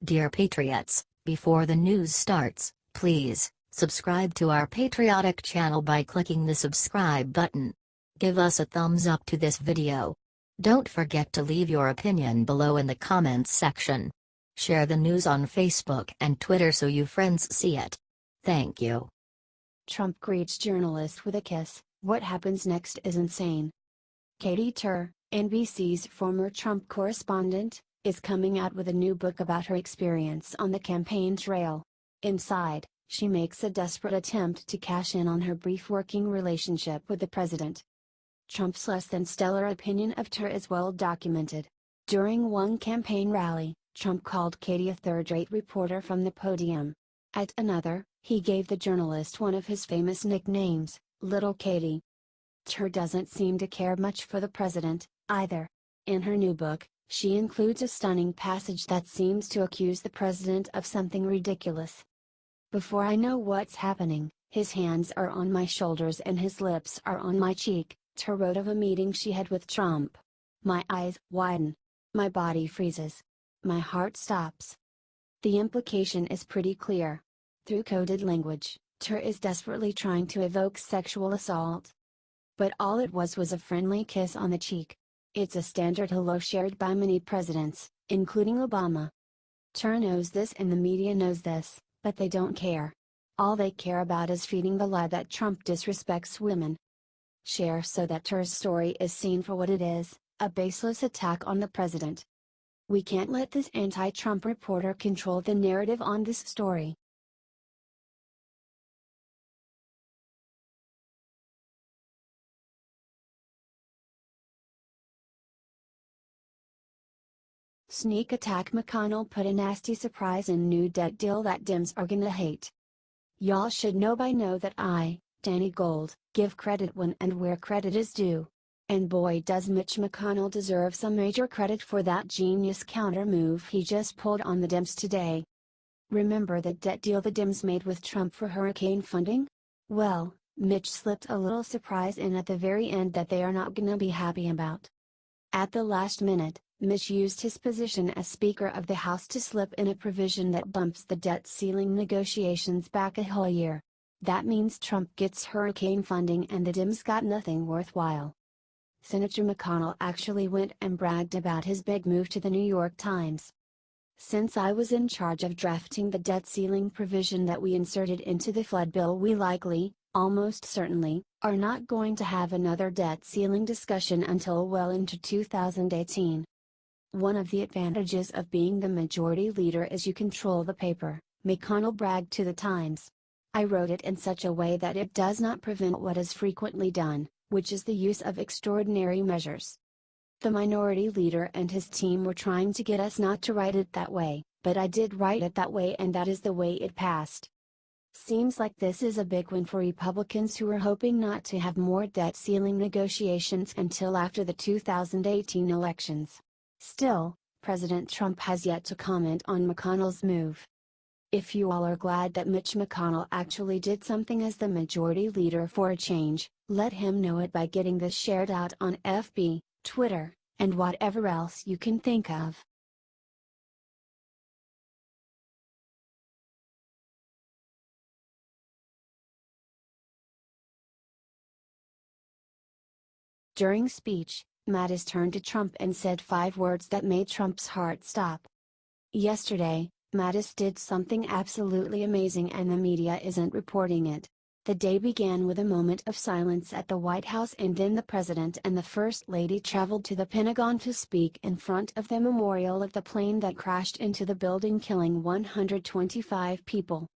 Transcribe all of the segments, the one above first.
Dear Patriots, before the news starts, please subscribe to our patriotic channel by clicking the subscribe button. Give us a thumbs up to this video. Don't forget to leave your opinion below in the comments section. Share the news on Facebook and Twitter so you friends see it. Thank you. Trump greets journalist with a kiss. What happens next is insane. Katy Turr, NBC's former Trump correspondent, is coming out with a new book about her experience on the campaign trail. Inside, she makes a desperate attempt to cash in on her brief working relationship with the president. Trump's less than stellar opinion of Turr is well documented. During one campaign rally, Trump called Katy a third-rate reporter from the podium. At another, he gave the journalist one of his famous nicknames, Little Katy. Turr doesn't seem to care much for the president, either. In her new book, she includes a stunning passage that seems to accuse the president of something ridiculous. Before I know what's happening, his hands are on my shoulders and his lips are on my cheek, Turr wrote of a meeting she had with Trump. My eyes widen. My body freezes. My heart stops. The implication is pretty clear. Through coded language, Turr is desperately trying to evoke sexual assault. But all it was a friendly kiss on the cheek. It's a standard hello shared by many presidents, including Obama. Turr knows this and the media knows this, but they don't care. All they care about is feeding the lie that Trump disrespects women. Share so that Turr's story is seen for what it is, a baseless attack on the president. We can't let this anti-Trump reporter control the narrative on this story. Sneak attack. McConnell put a nasty surprise in new debt deal that Dems are gonna hate. Y'all should know by now that I, Danny Gold, give credit when and where credit is due. And boy does Mitch McConnell deserve some major credit for that genius counter move he just pulled on the Dems today. Remember that debt deal the Dems made with Trump for hurricane funding? Well, Mitch slipped a little surprise in at the very end that they are not gonna be happy about. At the last minute, Mitch used his position as Speaker of the House to slip in a provision that bumps the debt ceiling negotiations back a whole year. That means Trump gets hurricane funding and the Dems got nothing worthwhile. Senator McConnell actually went and bragged about his big move to the New York Times. Since I was in charge of drafting the debt ceiling provision that we inserted into the flood bill, we likely, almost certainly, are not going to have another debt ceiling discussion until well into 2018. One of the advantages of being the majority leader is you control the paper, McConnell bragged to the Times. I wrote it in such a way that it does not prevent what is frequently done, which is the use of extraordinary measures. The minority leader and his team were trying to get us not to write it that way, but I did write it that way and that is the way it passed. Seems like this is a big win for Republicans who are hoping not to have more debt ceiling negotiations until after the 2018 elections. Still, President Trump has yet to comment on McConnell's move. If you all are glad that Mitch McConnell actually did something as the majority leader for a change, let him know it by getting this shared out on FB, Twitter, and whatever else you can think of. During speech, Mattis turned to Trump and said 5 words that made Trump's heart stop. Yesterday, Mattis did something absolutely amazing and the media isn't reporting it. The day began with a moment of silence at the White House and then the President and the First Lady traveled to the Pentagon to speak in front of the memorial of the plane that crashed into the building killing 125 people.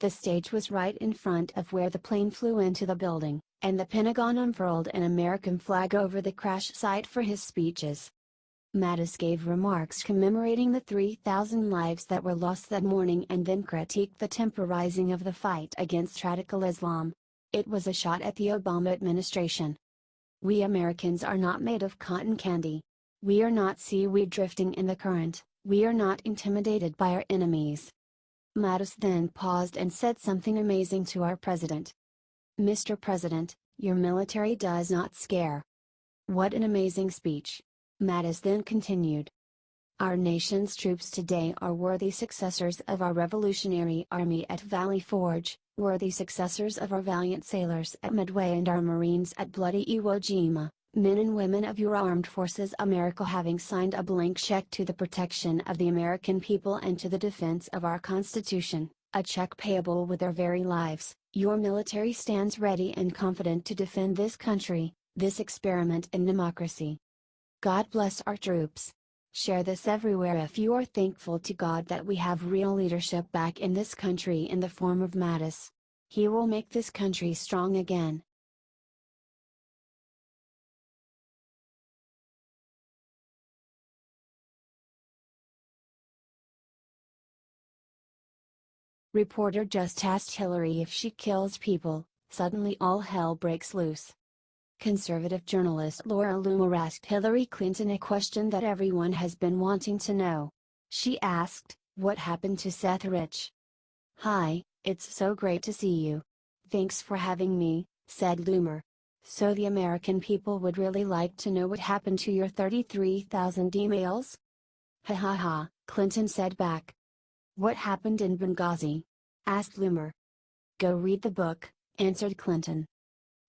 The stage was right in front of where the plane flew into the building, and the Pentagon unfurled an American flag over the crash site for his speeches. Mattis gave remarks commemorating the 3,000 lives that were lost that morning and then critiqued the temporizing of the fight against radical Islam. It was a shot at the Obama administration. We Americans are not made of cotton candy. We are not seaweed drifting in the current, we are not intimidated by our enemies. Mattis then paused and said something amazing to our president. Mr. President, your military does not scare. What an amazing speech. Mattis then continued. Our nation's troops today are worthy successors of our Revolutionary Army at Valley Forge, worthy successors of our valiant sailors at Midway and our Marines at bloody Iwo Jima, men and women of your armed forces, America, having signed a blank check to the protection of the American people and to the defense of our Constitution, a check payable with their very lives. Your military stands ready and confident to defend this country, this experiment in democracy. God bless our troops. Share this everywhere if you are thankful to God that we have real leadership back in this country in the form of Mattis. He will make this country strong again. Reporter just asked Hillary if she kills people, suddenly all hell breaks loose. Conservative journalist Laura Luma asked Hillary Clinton a question that everyone has been wanting to know. She asked, "What happened to Seth Rich?" "Hi, it's so great to see you. Thanks for having me," said Luma. "So the American people would really like to know what happened to your 33,000 emails?" "Ha ha ha," Clinton said back. "What happened in Benghazi?" asked Luma. "Go read the book," answered Clinton.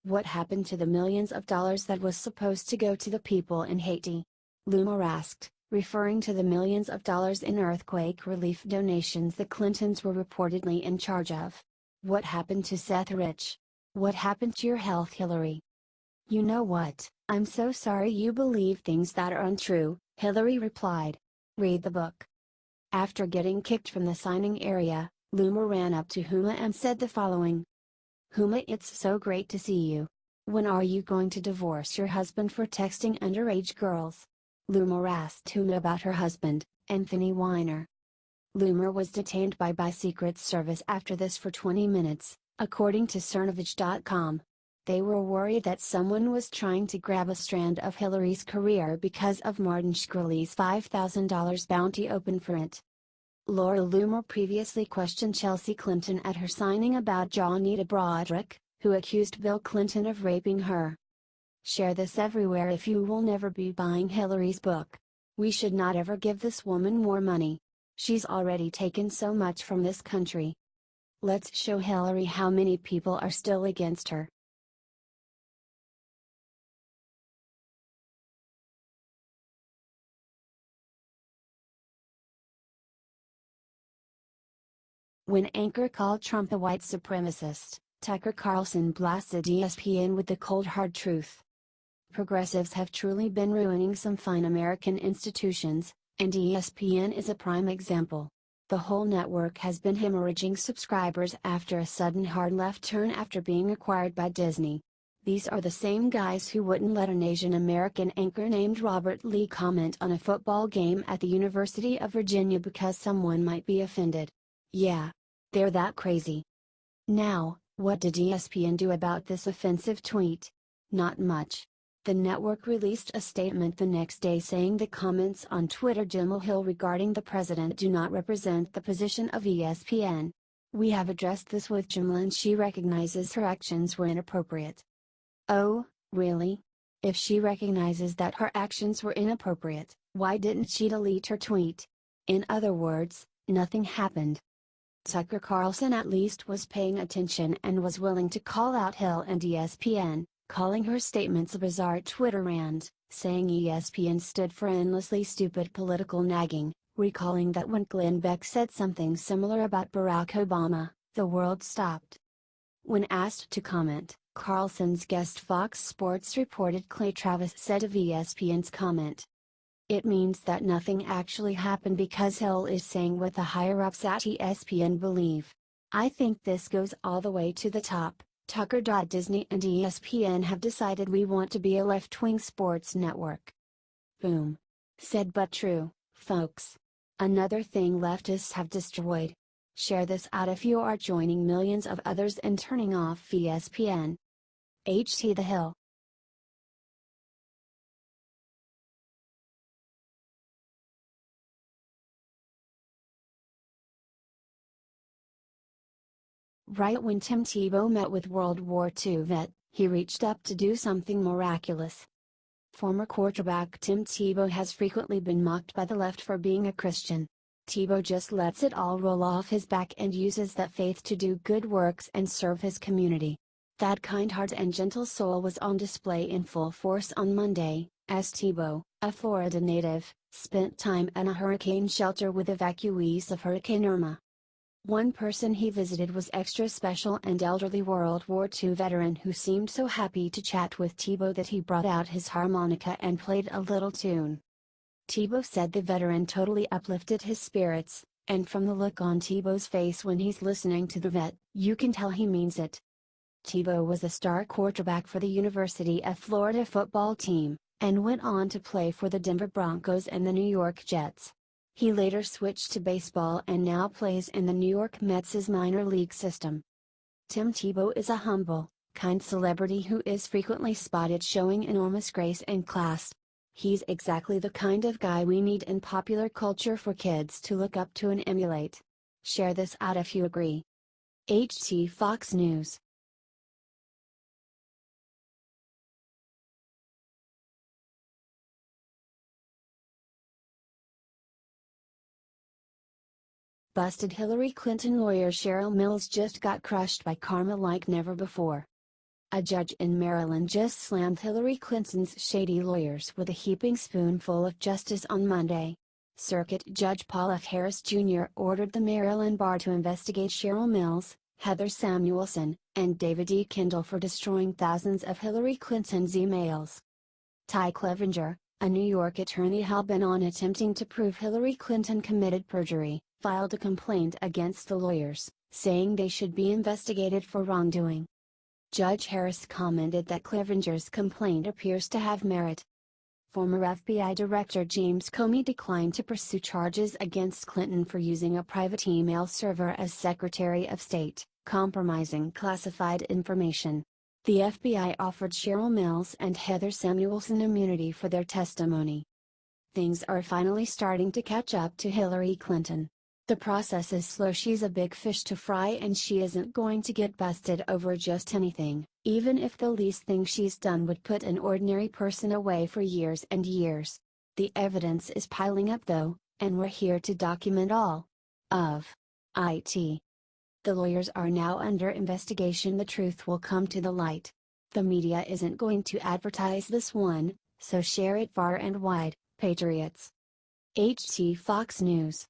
"What happened to the millions of dollars that was supposed to go to the people in Haiti?" Luma asked, referring to the millions of dollars in earthquake relief donations the Clintons were reportedly in charge of. "What happened to Seth Rich? What happened to your health, Hillary?" "You know what, I'm so sorry you believe things that are untrue," Hillary replied. "Read the book." After getting kicked from the signing area, Luma ran up to Huma and said the following. "Huma, it's so great to see you. When are you going to divorce your husband for texting underage girls?" Luma asked Huma about her husband, Anthony Weiner. Luma was detained by Secret Service after this for 20 minutes, according to Cernovich.com. They were worried that someone was trying to grab a strand of Hillary's career because of Martin Shkreli's $5,000 bounty open for it. Laura Luma previously questioned Chelsea Clinton at her signing about Johnita Broderick, who accused Bill Clinton of raping her. Share this everywhere if you will never be buying Hillary's book. We should not ever give this woman more money. She's already taken so much from this country. Let's show Hillary how many people are still against her. When anchor called Trump a white supremacist, Tucker Carlson blasted ESPN with the cold hard truth. Progressives have truly been ruining some fine American institutions, and ESPN is a prime example. The whole network has been hemorrhaging subscribers after a sudden hard left turn after being acquired by Disney. These are the same guys who wouldn't let an Asian American anchor named Robert Lee comment on a football game at the University of Virginia because someone might be offended. Yeah. They're that crazy. Now, what did ESPN do about this offensive tweet? Not much. The network released a statement the next day saying the comments on Twitter Jimmy Hill regarding the president do not represent the position of ESPN. "We have addressed this with Jimmy and she recognizes her actions were inappropriate." Oh, really? If she recognizes that her actions were inappropriate, why didn't she delete her tweet? In other words, nothing happened. Tucker Carlson at least was paying attention and was willing to call out Hill and ESPN, calling her statements a bizarre Twitter rant, saying ESPN stood for endlessly stupid political nagging, recalling that when Glenn Beck said something similar about Barack Obama, the world stopped. When asked to comment, Carlson's guest Fox Sports reported Clay Travis said of ESPN's comment, "It means that nothing actually happened because Hill is saying what the higher-ups at ESPN believe. I think this goes all the way to the top. Tucker. Disney and ESPN have decided we want to be a left-wing sports network." Boom. Said but true, folks. Another thing leftists have destroyed. Share this out if you are joining millions of others and turning off ESPN. HT The Hill. Right when Tim Tebow met with World War II vet, he reached up to do something miraculous. Former quarterback Tim Tebow has frequently been mocked by the left for being a Christian. Tebow just lets it all roll off his back and uses that faith to do good works and serve his community. That kind heart and gentle soul was on display in full force on Monday, as Tebow, a Florida native, spent time in a hurricane shelter with evacuees of Hurricane Irma. One person he visited was extra special and elderly World War II veteran who seemed so happy to chat with Tebow that he brought out his harmonica and played a little tune. Tebow said the veteran totally uplifted his spirits, and from the look on Tebow's face when he's listening to the vet, you can tell he means it. Tebow was a star quarterback for the University of Florida football team, and went on to play for the Denver Broncos and the New York Jets. He later switched to baseball and now plays in the New York Mets' minor league system. Tim Tebow is a humble, kind celebrity who is frequently spotted showing enormous grace and class. He's exactly the kind of guy we need in popular culture for kids to look up to and emulate. Share this out if you agree. HT Fox News. Busted Hillary Clinton lawyer Cheryl Mills just got crushed by karma like never before. A judge in Maryland just slammed Hillary Clinton's shady lawyers with a heaping spoonful of justice on Monday. Circuit Judge Paul F. Harris Jr. ordered the Maryland bar to investigate Cheryl Mills, Heather Samuelson, and David E. Kendall for destroying thousands of Hillary Clinton's emails. Ty Clevenger, a New York attorney hell-bent on attempting to prove Hillary Clinton committed perjury, filed a complaint against the lawyers, saying they should be investigated for wrongdoing. Judge Harris commented that Clevenger's complaint appears to have merit. Former FBI Director James Comey declined to pursue charges against Clinton for using a private email server as Secretary of State, compromising classified information. The FBI offered Cheryl Mills and Heather Samuelson immunity for their testimony. Things are finally starting to catch up to Hillary Clinton. The process is slow. She's a big fish to fry and she isn't going to get busted over just anything, even if the least thing she's done would put an ordinary person away for years and years. The evidence is piling up though, and we're here to document all of it. The lawyers are now under investigation. The truth will come to the light. The media isn't going to advertise this one, so share it far and wide, patriots. HT Fox News.